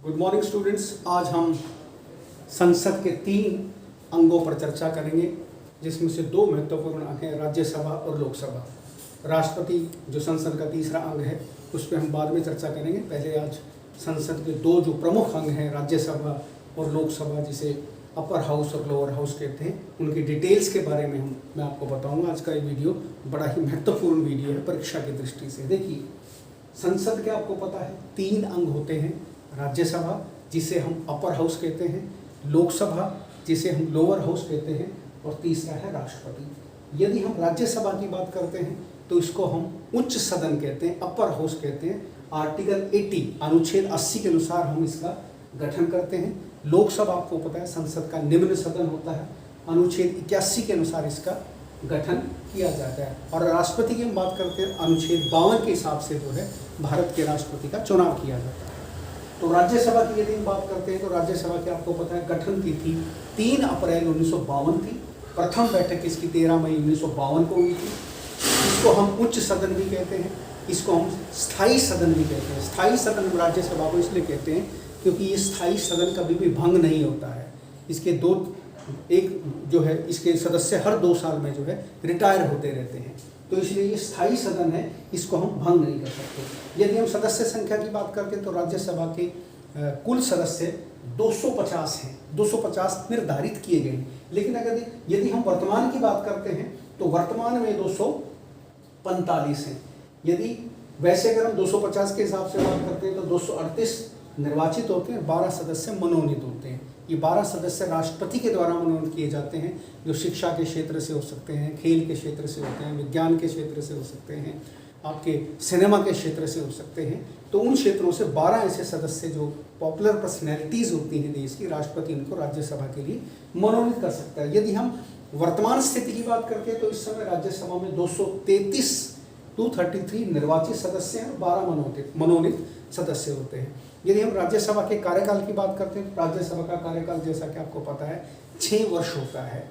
Good morning students. आज हम संसद के 3 अंगों पर चर्चा करेंगे, जिसमें से 2 महत्वपूर्ण अंग हैं, राज्यसभा और लोकसभा। राष्ट्रपति जो संसद का तीसरा अंग है, उस पर हम बाद में चर्चा करेंगे। पहले आज संसद के 2 जो प्रमुख अंग हैं, राज्यसभा और लोकसभा, जिसे अपर हाउस और लोअर हाउस कहते हैं, उनकी डिटेल्स के बारे में मैं आपको बताऊंगा। आज का ये वीडियो बड़ा ही महत्वपूर्ण वीडियो है परीक्षा की दृष्टि से। देखिए, संसद के आपको पता है 3 अंग होते हैं, राज्यसभा जिसे हम अपर हाउस कहते हैं, लोकसभा जिसे हम लोअर हाउस कहते हैं, और तीसरा है राष्ट्रपति। यदि हम राज्यसभा की बात करते हैं तो इसको हम उच्च सदन कहते हैं, अपर हाउस कहते हैं। आर्टिकल 80 अनुच्छेद 80 के अनुसार हम इसका गठन करते हैं। लोकसभा आपको पता है संसद का निम्न सदन होता है, अनुच्छेद 81 के अनुसार इसका गठन किया जाता है। और राष्ट्रपति की हम बात करते हैं, अनुच्छेद 52 के हिसाब से जो है भारत के राष्ट्रपति का चुनाव किया जाता है। तो राज्यसभा की यदि हम बात करते हैं तो राज्यसभा की आपको पता है गठन तिथि 3 अप्रैल 1952 थी। प्रथम बैठक इसकी 13 मई 1952 को हुई थी। इसको हम उच्च सदन भी कहते हैं, इसको हम स्थायी सदन भी कहते हैं। स्थायी सदन राज्यसभा को इसलिए कहते हैं क्योंकि ये स्थायी सदन कभी भी भंग नहीं होता है। इसके एक जो है इसके सदस्य हर 2 साल में जो है रिटायर होते रहते हैं, तो इसलिए ये स्थायी सदन है, इसको हम भंग नहीं कर सकते। यदि हम सदस्य संख्या की बात करते हैं तो राज्यसभा के कुल सदस्य 250 हैं, 250 निर्धारित किए गए हैं। लेकिन यदि हम वर्तमान की बात करते हैं तो वर्तमान में 245 हैं। यदि वैसे अगर हम 250 के हिसाब से बात करते हैं तो 238 निर्वाचित होते हैं, 12 सदस्य मनोनीत होते हैं। ये 12 सदस्य राष्ट्रपति के द्वारा मनोनीत किए जाते हैं, जो शिक्षा के क्षेत्र से हो सकते हैं, खेल के क्षेत्र से होते हैं, विज्ञान के क्षेत्र से हो सकते हैं, आपके सिनेमा के क्षेत्र से हो सकते हैं। तो उन क्षेत्रों से 12 ऐसे सदस्य जो पॉपुलर पर्सनैलिटीज़ होती हैं देश की, राष्ट्रपति उनको राज्यसभा के लिए मनोनीत कर सकता है। यदि हम वर्तमान स्थिति की बात करते हैं तो इस समय राज्यसभा में 233 निर्वाचित सदस्य हैं और 12 मनोनीत सदस्य होते हैं। यदि हम राज्यसभा के कार्यकाल की बात करते हैं तो राज्यसभा का कार्यकाल जैसा कि आपको पता है 6 वर्ष होता है।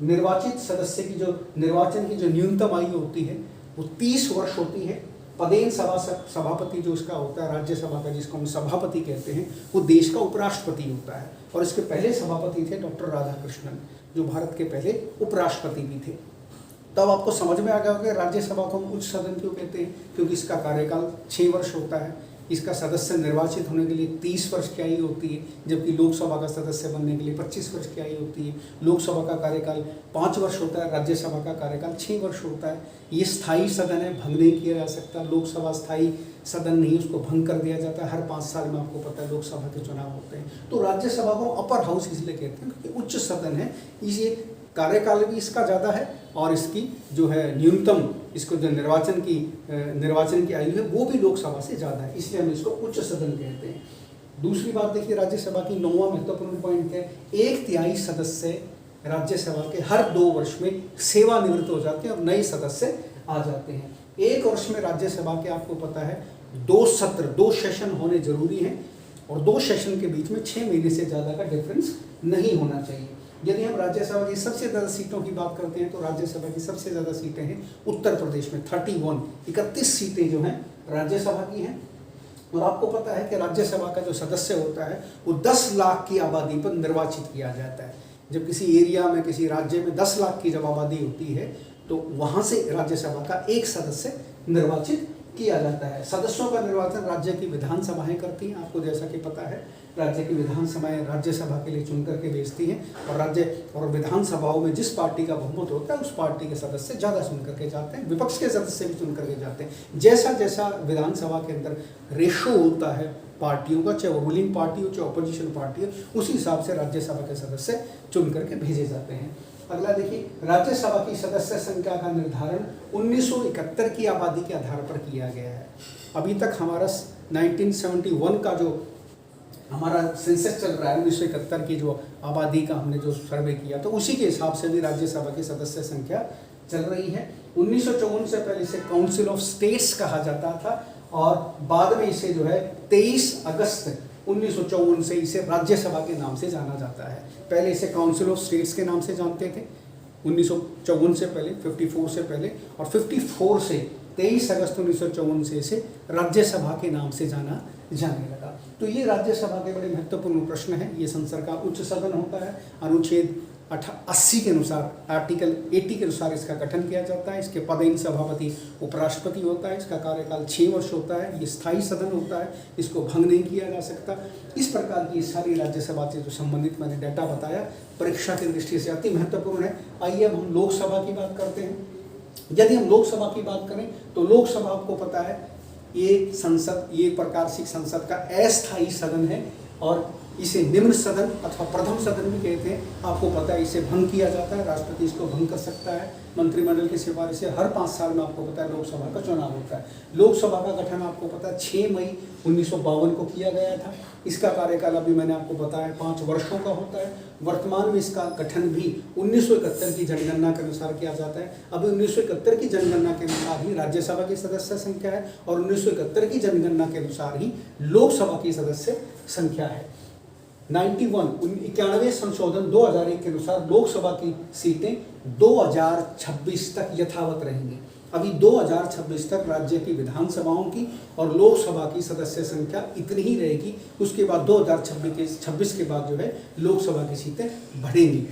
निर्वाचित सदस्य की जो निर्वाचन की जो न्यूनतम आयु होती है वो 30 वर्ष होती है। पदेन सभापति जो इसका होता है राज्यसभा का, जिसको हम सभापति कहते हैं, वो देश का उपराष्ट्रपति होता है। और इसके पहले सभापति थे डॉक्टर राधाकृष्णन, जो भारत के पहले उपराष्ट्रपति भी थे। तब आपको समझ में आ गया होगा राज्यसभा को हम उच्च सदन क्यों कहते हैं, क्योंकि इसका कार्यकाल 6 वर्ष होता है। इसका सदस्य निर्वाचित होने के लिए 30 वर्ष की आयु होती है, जबकि लोकसभा का सदस्य बनने के लिए 25 वर्ष की आयु होती है। लोकसभा का कार्यकाल 5 वर्ष होता है, राज्यसभा का कार्यकाल 6 वर्ष होता है। ये स्थायी सदन है, भंग नहीं किया जा सकता। लोकसभा स्थायी सदन नहीं, उसको भंग कर दिया जाता है। हर 5 साल में आपको पता है लोकसभा के चुनाव होते हैं। तो राज्यसभा को अपर हाउस इसलिए कहते हैं क्योंकि उच्च सदन है, ये कार्यकाल भी इसका ज़्यादा है और इसकी जो है न्यूनतम इसको जो निर्वाचन की आयु है वो भी लोकसभा से ज़्यादा है, इसलिए हम इसको उच्च सदन कहते हैं। दूसरी बात देखिए, राज्यसभा की 9वां महत्वपूर्ण पॉइंट है, 1/3 सदस्य राज्यसभा के हर 2 वर्ष में सेवानिवृत्त हो जाते हैं और नए सदस्य आ जाते हैं। 1 वर्ष में राज्यसभा के आपको पता है 2 सत्र 2 सेशन होने जरूरी हैं और 2 सेशन के बीच में 6 महीने से ज़्यादा का डिफरेंस नहीं होना चाहिए। यदि हम राज्यसभा की सबसे ज़्यादा सीटों की बात करते हैं तो राज्यसभा की सबसे ज़्यादा सीटें हैं उत्तर प्रदेश में 31 सीटें जो हैं राज्यसभा की हैं। और आपको पता है कि राज्यसभा का जो सदस्य होता है वो 10 लाख की आबादी पर निर्वाचित किया जाता है। जब किसी एरिया में, किसी राज्य में 10 लाख की जब आबादी होती है तो वहाँ से राज्यसभा का एक सदस्य निर्वाचित किया जाता है। सदस्यों का निर्वाचन राज्य की विधानसभाएं करती हैं। आपको जैसा कि पता है राज्य की विधानसभाएं राज्यसभा के लिए चुन करके भेजती हैं और राज्य और विधानसभाओं में जिस पार्टी का बहुमत होता है उस पार्टी के सदस्य ज़्यादा चुन करके जाते हैं, विपक्ष के सदस्य भी चुन करके जाते हैं। जैसा जैसा विधानसभा के अंदर रेशो होता है पार्टियों का, चाहे वो रूलिंग पार्टी हो चाहे अपोजिशन पार्टी हो, उसी हिसाब से राज्यसभा के सदस्य चुन करके भेजे जाते हैं। अगला देखिए, राज्यसभा की सदस्य संख्या का निर्धारण 1971 की आबादी के आधार पर किया गया है। अभी तक हमारा 1971 का जो हमारा सेंसस चल रहा है, 1971 की जो आबादी का हमने जो सर्वे किया तो उसी के हिसाब से भी राज्यसभा की सदस्य संख्या चल रही है। 1954 से पहले इसे काउंसिल ऑफ स्टेट्स कहा जाता था और बाद में इसे जो है 23 अगस्त 1954 से इसे राज्यसभा के नाम से जाना जाता है। पहले इसे काउंसिल ऑफ स्टेट्स के नाम से जानते थे 1954 से पहले, 54 से पहले, और 54 से 23 अगस्त 1954 से इसे राज्यसभा के नाम से जाना जाने लगा। तो ये राज्यसभा के बड़े महत्वपूर्ण प्रश्न हैं। ये संसद का उच्च सदन होता है, अनुच्छेद 80 के अनुसार, आर्टिकल 80 के अनुसार इसका गठन किया जाता है। इसके पदेन सभापति उपराष्ट्रपति होता है। इसका कार्यकाल 6 वर्ष होता है। ये स्थायी सदन होता है, इसको भंग नहीं किया जा सकता। इस प्रकार की सारी राज्यसभा से जो संबंधित मैंने डाटा बताया, परीक्षा की दृष्टि से अति महत्वपूर्ण है। आइए अब हम लोकसभा की बात करते हैं। यदि हम लोकसभा की बात करें तो लोकसभा आपको पता है ये संसद, ये प्रकार से संसद का अस्थायी सदन है और इसे निम्न सदन अथवा प्रथम सदन भी कहते हैं। आपको पता है इसे भंग किया जाता है, राष्ट्रपति इसको भंग कर सकता है मंत्रिमंडल की सिफारिश से। हर 5 साल में आपको पता है लोकसभा का चुनाव होता है। लोकसभा का गठन आपको पता है 6 मई 1952 को किया गया था। इसका कार्यकाल अभी मैंने आपको बताया 5 वर्षों का होता है। वर्तमान में इसका गठन भी 1971 की जनगणना के अनुसार किया जाता है। अभी 1971 की जनगणना के अनुसार ही राज्यसभा की सदस्य संख्या है और 1971 की जनगणना के अनुसार ही लोकसभा की सदस्य संख्या है। 91 संशोधन 2001 के अनुसार लोकसभा की सीटें 2026 तक यथावत रहेंगी। अभी 2026 तक राज्य की विधानसभाओं की और लोकसभा की सदस्य संख्या इतनी ही रहेगी। उसके बाद 2026 के बाद जो है लोकसभा की सीटें बढ़ेंगी।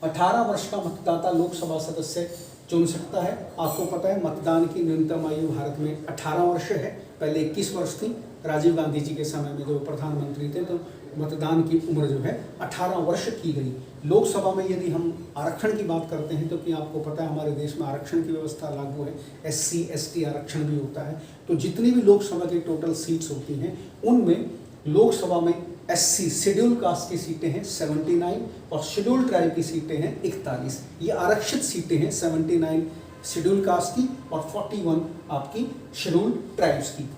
18 वर्ष का मतदाता लोकसभा सदस्य चुन सकता है। आपको पता है मतदान की न्यूनतम आयु भारत में 18 वर्ष है। पहले 21 वर्ष थी। राजीव गांधी जी के समय में जो प्रधानमंत्री थे तो मतदान की उम्र जो है 18 वर्ष की गई। लोकसभा में यदि हम आरक्षण की बात करते हैं तो कि आपको पता है हमारे देश में आरक्षण की व्यवस्था लागू है। SC ST आरक्षण भी होता है। तो जितनी भी लोकसभा की टोटल सीट्स होती हैं उनमें लोकसभा में SC शेड्यूल कास्ट की सीटें हैं 79 और शेड्यूल ट्राइब की सीटें हैं 41। ये आरक्षित सीटें हैं 79 शेड्यूल कास्ट की और 41 आपकी शेड्यूल ट्राइब्स की।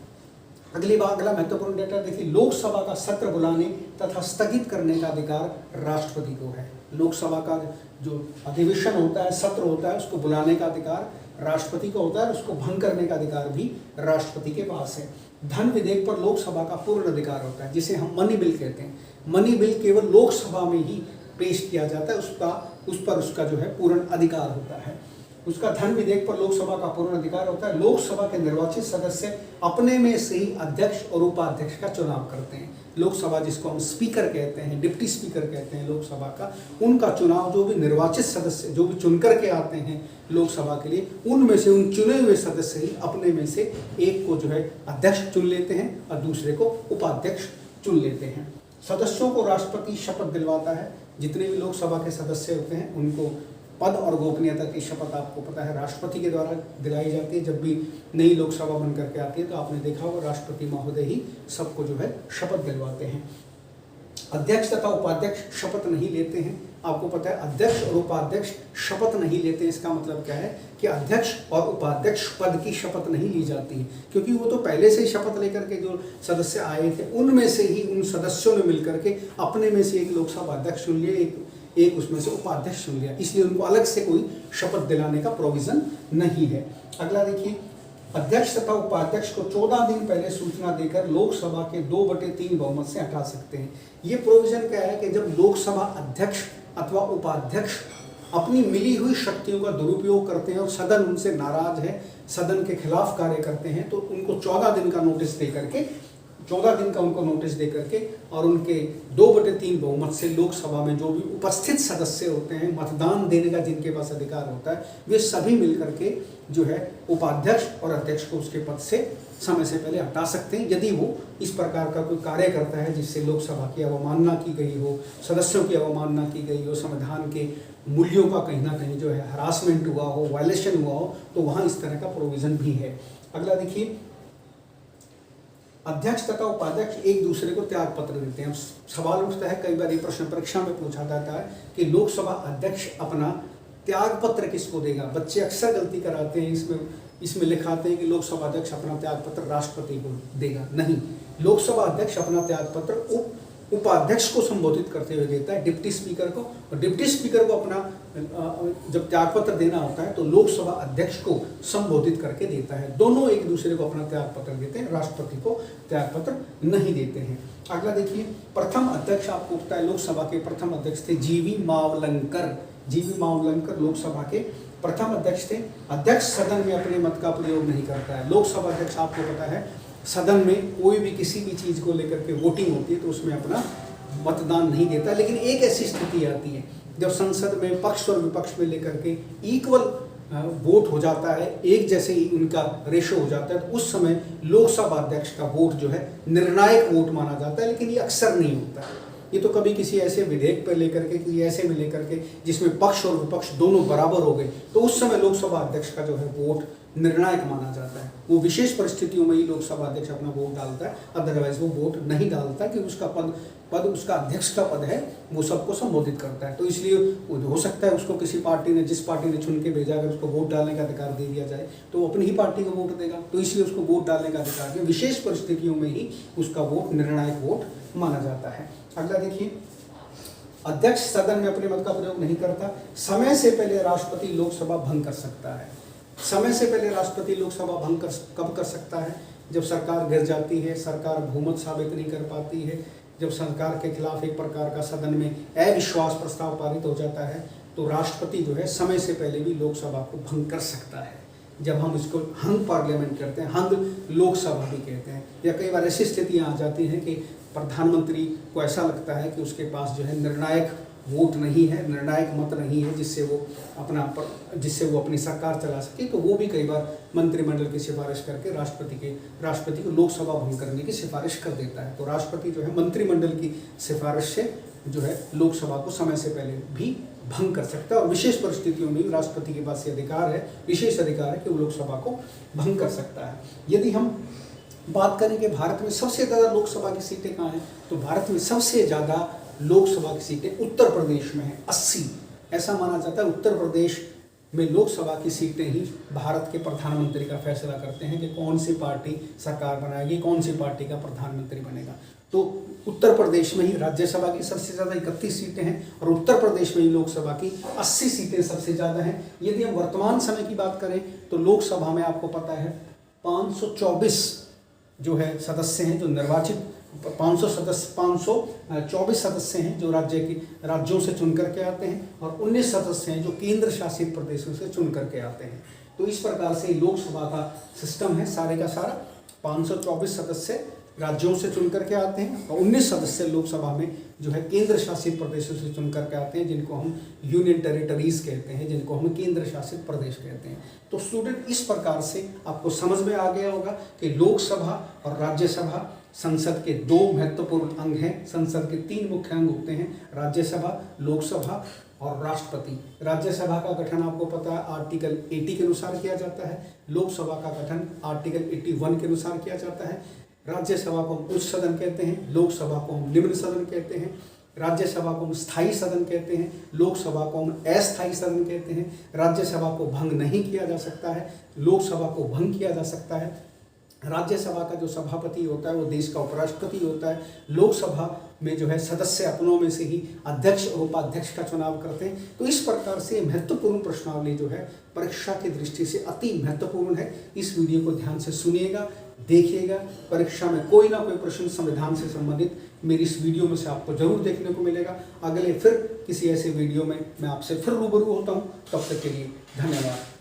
अगला महत्वपूर्ण डेटा देखिए, लोकसभा का सत्र बुलाने तथा स्थगित करने का अधिकार राष्ट्रपति को है। लोकसभा का जो अधिवेशन होता है, सत्र होता है, उसको बुलाने का अधिकार राष्ट्रपति को होता है, उसको भंग करने का अधिकार भी राष्ट्रपति के पास है। धन विधेयक पर लोकसभा का पूर्ण अधिकार होता है, जिसे हम मनी बिल कहते हैं। मनी बिल केवल लोकसभा में ही पेश किया जाता है, उस पर उसका जो है पूर्ण अधिकार होता है। उसका धन विधेयक पर लोकसभा का पूर्ण अधिकार होता है। लोकसभा के निर्वाचित सदस्य अपने में से ही अध्यक्ष और उपाध्यक्ष का चुनाव करते हैं। लोकसभा जिसको हम स्पीकर कहते हैं, डिप्टी स्पीकर कहते हैं लोकसभा का, उनका चुनाव जो भी निर्वाचित सदस्य जो भी चुन करके आते हैं लोकसभा के लिए, उनमें से उन चुने हुए सदस्य ही अपने में से एक को जो है अध्यक्ष चुन लेते हैं और दूसरे को उपाध्यक्ष चुन लेते हैं। सदस्यों को राष्ट्रपति शपथ दिलवाता है। जितने भी लोकसभा के सदस्य होते हैं उनको पद और गोपनीयता की शपथ आपको पता है राष्ट्रपति के द्वारा दिलाई जाती है। जब भी नई लोकसभा बन करके आती है तो आपने देखा होगा राष्ट्रपति महोदय ही सबको जो है शपथ दिलवाते हैं। अध्यक्ष तथा उपाध्यक्ष शपथ नहीं लेते हैं। आपको पता है अध्यक्ष और उपाध्यक्ष शपथ नहीं लेते। इसका मतलब क्या है कि अध्यक्ष और उपाध्यक्ष पद की शपथ नहीं ली जाती है, क्योंकि वो तो पहले से ही शपथ लेकर के जो सदस्य आए थे उनमें से ही उन सदस्यों ने मिलकर के अपने में से एक लोकसभा अध्यक्ष चुन लिए, एक उसमें से उपाध्यक्ष चुन लिया, इसलिए उनको अलग से कोई शपथ दिलाने का प्रोविजन नहीं है। अगला देखिए, अध्यक्ष तथा उपाध्यक्ष को 14 दिन पहले सूचना देकर लोकसभा के 2/3 बहुमत से हटा सकते हैं। ये प्रोविजन क्या है कि जब लोकसभा अध्यक्ष अथवा उपाध्यक्ष अपनी मिली हुई शक्तियों का दुरुपयोग करते हैं और सदन उनसे नाराज है, सदन के खिलाफ कार्य करते हैं, तो उनको 14 दिन का नोटिस दे करके 14 दिन का उनको नोटिस दे करके और उनके 2/3 बहुमत से लोकसभा में जो भी उपस्थित सदस्य होते हैं, मतदान देने का जिनके पास अधिकार होता है, वे सभी मिलकर के जो है उपाध्यक्ष और अध्यक्ष को उसके पद से समय से पहले हटा सकते हैं, यदि वो इस प्रकार का कोई कार्य करता है जिससे लोकसभा की अवमानना की गई हो, सदस्यों की अवमानना की गई हो, संविधान के मूल्यों का कहीं ना कहीं जो है हरासमेंट हुआ हो, वायलेशन हुआ हो, तो वहाँ इस तरह का प्रोविज़न भी है। अगला देखिए, अध्यक्ष तथा उपाध्यक्ष एक दूसरे को त्याग पत्र देते हैं। सवाल उठता है, कई बार ये प्रश्न परीक्षा में पूछा जाता है कि लोकसभा अध्यक्ष अपना त्याग पत्र किसको देगा। बच्चे अक्सर गलती कराते हैं, इसमें लिखाते हैं कि लोकसभा अध्यक्ष अपना त्याग पत्र राष्ट्रपति को देगा। नहीं, लोकसभा अध्यक्ष अपना त्याग पत्र उपाध्यक्ष को संबोधित करते हुए देता है, डिप्टी स्पीकर को, और डिप्टी स्पीकर को अपना जब त्यागपत्र देना होता है तो लोकसभा अध्यक्ष को संबोधित करके देता है। दोनों एक दूसरे को अपना त्यागपत्र देते हैं, राष्ट्रपति को त्यागपत्र नहीं देते हैं। अगला देखिए, प्रथम अध्यक्ष आपको पता है लोकसभा के प्रथम अध्यक्ष थे जीवी मावलंकर। जीवी मावलंकर लोकसभा के प्रथम अध्यक्ष थे। अध्यक्ष सदन में अपने मत का प्रयोग नहीं करता है। लोकसभा अध्यक्ष आपको पता है सदन में कोई भी किसी भी चीज़ को लेकर के वोटिंग होती है तो उसमें अपना मतदान नहीं देता। लेकिन एक ऐसी स्थिति आती है जब संसद में पक्ष और विपक्ष में लेकर के इक्वल वोट हो जाता है, एक जैसे ही उनका रेशो हो जाता है, तो उस समय लोकसभा अध्यक्ष का वोट जो है निर्णायक वोट माना जाता है। लेकिन ये अक्सर नहीं होता है। ये तो कभी किसी ऐसे विधेयक पर लेकर के, किसी ऐसे में लेकर के जिसमें पक्ष और विपक्ष दोनों बराबर हो गए, तो उस समय लोकसभा अध्यक्ष का जो है वोट निर्णायक माना जाता है। वो विशेष परिस्थितियों में ही लोकसभा अध्यक्ष अपना वोट डालता है, अदरवाइज वो वोट नहीं डालता, कि उसका पद उसका अध्यक्ष का पद है, वो सबको संबोधित करता है। तो इसलिए हो सकता है उसको किसी पार्टी ने, जिस पार्टी ने चुन के भेजा, अगर उसको वोट डालने का अधिकार दे दिया जाए तो वो अपनी ही पार्टी को वोट देगा, तो इसलिए उसको वोट डालने का अधिकार है। विशेष परिस्थितियों में ही उसका वोट निर्णायक वोट माना जाता है। अगला देखिए, अध्यक्ष सदन में अपने मत का प्रयोग नहीं करता। समय से पहले राष्ट्रपति लोकसभा भंग कर सकता है। समय से पहले राष्ट्रपति लोकसभा भंग कब कर सकता है? जब सरकार गिर जाती है, सरकार बहुमत साबित नहीं कर पाती है, जब सरकार के खिलाफ एक प्रकार का सदन में अविश्वास प्रस्ताव पारित हो जाता है, तो राष्ट्रपति जो है समय से पहले भी लोकसभा को भंग कर सकता है। जब हम इसको हंग पार्लियामेंट करते हैं, हंग लोकसभा भी कहते हैं। या कई बार ऐसी स्थितियाँ आ जाती हैं कि प्रधानमंत्री को ऐसा लगता है कि उसके पास जो है निर्णायक वोट नहीं है, निर्णायक मत नहीं है, जिससे वो अपनी सरकार चला सके, तो वो भी कई बार मंत्रिमंडल की सिफारिश करके राष्ट्रपति को लोकसभा भंग करने की सिफारिश कर देता है। तो राष्ट्रपति जो है मंत्रिमंडल की सिफारिश से जो है लोकसभा को समय से पहले भी भंग कर सकता है। और विशेष परिस्थितियों में राष्ट्रपति के पास ये अधिकार है, विशेष अधिकार है कि वो लोकसभा को भंग कर सकता है। यदि हम बात करें कि भारत में सबसे ज़्यादा लोकसभा की सीटें कहाँ हैं, तो भारत में सबसे ज़्यादा लोकसभा की सीटें उत्तर प्रदेश में हैं, 80। ऐसा माना जाता है उत्तर प्रदेश में लोकसभा की सीटें ही भारत के प्रधानमंत्री का फैसला करते हैं कि कौन सी पार्टी सरकार बनाएगी, कौन सी पार्टी का प्रधानमंत्री बनेगा। तो उत्तर प्रदेश में ही राज्यसभा की सबसे ज़्यादा 31 सीटें हैं और उत्तर प्रदेश में ही लोकसभा की 80 सीटें सबसे ज़्यादा हैं। यदि हम वर्तमान समय की बात करें तो लोकसभा में आपको पता है 524 जो है सदस्य हैं जो निर्वाचित, 524 सदस्य हैं जो राज्यों से चुन करके आते हैं और 19 सदस्य हैं जो केंद्र शासित प्रदेशों से चुन करके आते हैं। तो इस प्रकार से लोकसभा का सिस्टम है सारे का सारा। 524 सदस्य राज्यों से चुन करके आते हैं और 19 सदस्य लोकसभा में जो है केंद्र शासित प्रदेशों से चुन करके आते हैं, जिनको हम यूनियन टेरिटरीज कहते हैं, जिनको हम केंद्र शासित प्रदेश कहते हैं। तो स्टूडेंट, इस प्रकार से आपको समझ में आ गया होगा कि लोकसभा और राज्यसभा संसद के दो महत्वपूर्ण अंग हैं। संसद के 3 मुख्य अंग होते हैं, राज्यसभा, लोकसभा और राष्ट्रपति। राज्यसभा का गठन आपको पता है आर्टिकल 80 के अनुसार किया जाता है, लोकसभा का गठन आर्टिकल 81 के अनुसार किया जाता है। राज्यसभा को हम उच्च सदन कहते हैं, लोकसभा को हम निम्न सदन कहते हैं। राज्यसभा को हम स्थायी सदन कहते हैं, लोकसभा को हम अस्थायी सदन कहते हैं। राज्यसभा को भंग नहीं किया जा सकता है, लोकसभा को भंग किया जा सकता है। राज्यसभा का जो सभापति होता है वो देश का उपराष्ट्रपति होता है। लोकसभा में जो है सदस्य अपनों में से ही अध्यक्ष और उपाध्यक्ष का चुनाव करते हैं। तो इस प्रकार से महत्वपूर्ण प्रश्नावली जो है परीक्षा की दृष्टि से अति महत्वपूर्ण है। इस वीडियो को ध्यान से सुनिएगा, देखिएगा। परीक्षा में कोई ना कोई प्रश्न संविधान से संबंधित मेरी इस वीडियो में से आपको जरूर देखने को मिलेगा। अगले फिर किसी ऐसे वीडियो में मैं आपसे फिर रूबरू होता हूँ। तब तक के लिए धन्यवाद।